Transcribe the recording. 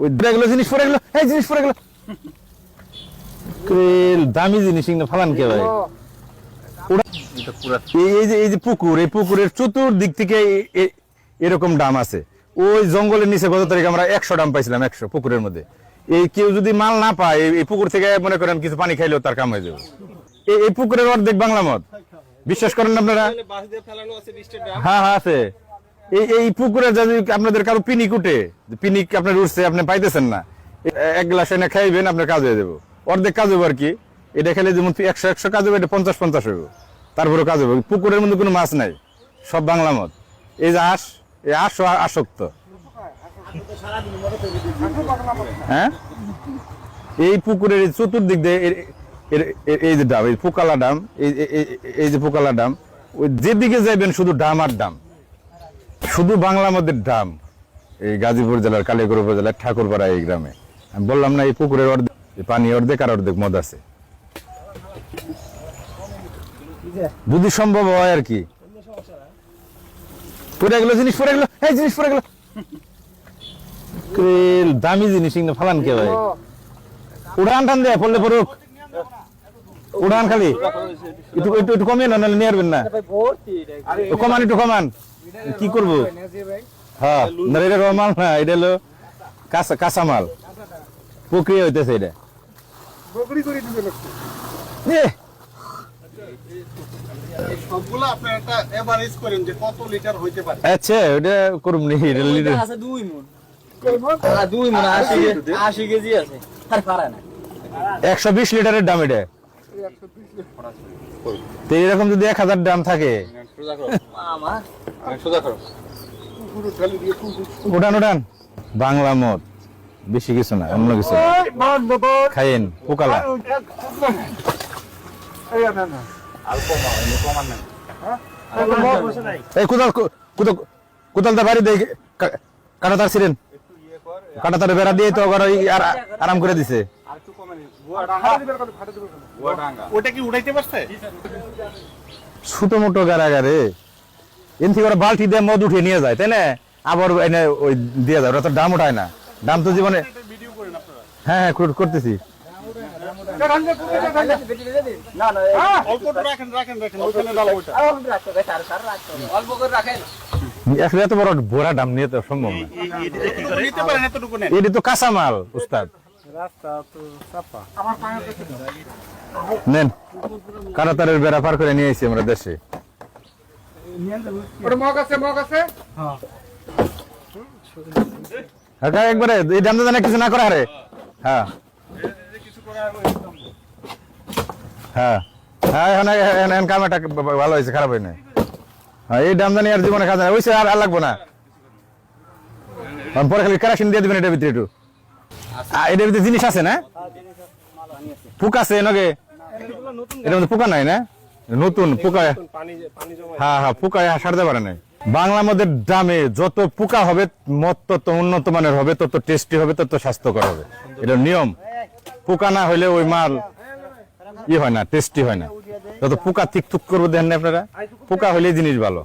ওই দেখলো জিনিস পড়ে গেল, এই জিনিস পড়ে গেল, দামি জিনিস ফালান কে ভাই? এই যে পুকুর, এই পুকুরের চতুর্দিক থেকে এরকম ডাম আছে। ওই জঙ্গলের নিচে গত তারিখ আমরা 100 ডাম পাইছিলাম, 100 পুকুরের মধ্যে। এই কেউ যদি মাল না পায় এই পুকুর থেকে মনে করেন কিছু পানি খাইলেও তার কাম হয়ে যাবে। এই পুকুরের অর্ধেক বাংলা মদ, বিশ্বাস করেন আপনারা? হ্যাঁ হ্যাঁ আছে। এই পুকুরে যদি আপনাদের কারো পিনিক উঠে, পিনিক আপনার উঠছে, আপনি পাইতেছেন না, 1 গ্লাস এনে খাইবেন, আপনার কাজ হয়ে যাবো। অর্ধেক কাজ হবে আর কি। এটা খেলে যেমন 100 কাজ হবে, এটা 50-50 হইব, তারপরে কাজ হবে। পুকুরের মধ্যে কোনো মাছ নাই, সব বাংলা মদ। এই যে এই আসক্ত। হ্যাঁ, এই পুকুরের চতুর্দিক দিয়ে এই যে ডাম, এই পোকালা ডাম, এই যে পোকালা ডাম, ওই যেদিকে যাইবেন শুধু ডাম আর ডাম, শুধু বাংলা মদের ডাম। এই গাজীপুর জেলার কালিয়াকৈর উপজেলার ঠাকুরপাড়া এই গ্রামে। আমি বললাম না, এই পুকুরের অর্ধেক পানি, অর্ধেক আর অর্ধেক মদ আছে, যদি সম্ভব হয় আর কি। পড়ে গেল জিনিস, পড়ে গেল, এই জিনিস পড়ে গেল, দামি জিনিস ফালান কে ভাই? উড়ান টান দেয়, পড়লে পড়ুক, উড়ান খালি একটু কমিয়ে না, নাহলে নিয়ে আসবেন না। কমান, একটু কমান, কি করবো? হ্যাঁ, না এটা রমাল না, এটা হলো কাঁচা মাল, প্রক্রিয়া হইতেছে এটা। আচ্ছা, ওটা করুন নি, 120 লিটারের দাম এটা। এরকম যদি 1000 দাম থাকে, উঠান উঠান। বাংলা মদ, বেশি কিছু না, অন্য কিছু খাইন। পোকালা কোদালটা বাড়ি দেয়, কাটা তার ছিলেন, কাটা তার বেড়া দিয়ে তো আরাম করে দিছে। ছোট মোটো গাড়াগাড়ে এন থেকে ওরা বালতি দিয়ে মদ উঠে নিয়ে যায়, তাই না? আবার এনে ওই দিয়ে যায়, ওরা তো দাম উঠায় না। দাম তো জীবনে, হ্যাঁ হ্যাঁ করতেছি। আসলে এত বড় ভরা দাম নিয়ে তো সম্ভব না, এটা তো কাঁচা মাল উস্তাদ। নেন, কারাতারের বেড়া পার করে নিয়ে এসেছি আমরা দেশে। একবারে এই দাম জানা কিছু না করা রে। হ্যাঁ হ্যাঁ হ্যাঁ, এখন কামাটা ভালো হয়েছে, খারাপ হয় না। হ্যাঁ, এই দাম জানি আর জীবনে খাওয়া যায়, ওইসে আর লাগবো না। পরে খালি কেরাসিন দিয়ে দিবেন এটার ভিতরে একটু। এটার ভিতরে জিনিস আছে না, পোকা আছে নাকি? এটার মধ্যে পোকা নাই না? নতুন পোকা, হ্যাঁ হ্যাঁ, পোকা সারতে পারে নাই। বাংলা মদের দামে যত পোকা হবে, মদ তত উন্নত মানের হবে, তত টেস্টি হবে, তত স্বাস্থ্যকর হবে। এটা নিয়ম। পোকা না হইলে ওই মাল হয় না, টেস্টি হয় না। যত পোকা থিক থুক করবো, দেখেন না আপনারা? পোকা হইলে জিনিস ভালো।